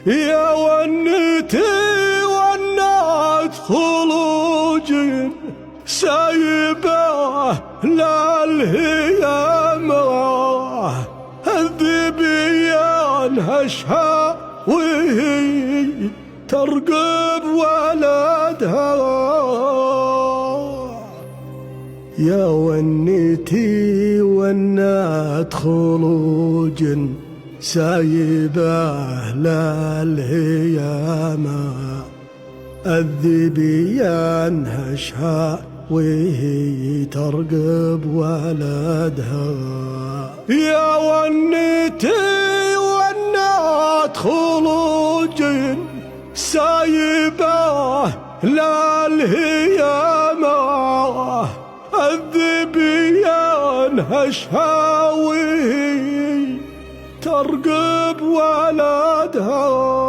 يا ونتي ونات خروج سايبه للهيامة، الذبيان هشها وهي ترقب ولدها. يا ونتي ونات خروج سايبه للهيامة، الذبيان هشها وهي ترقب ولدها. يا ونتي ونات خروج سايبه للهيامة، الذبيان هشها وهي ترقب ولدها.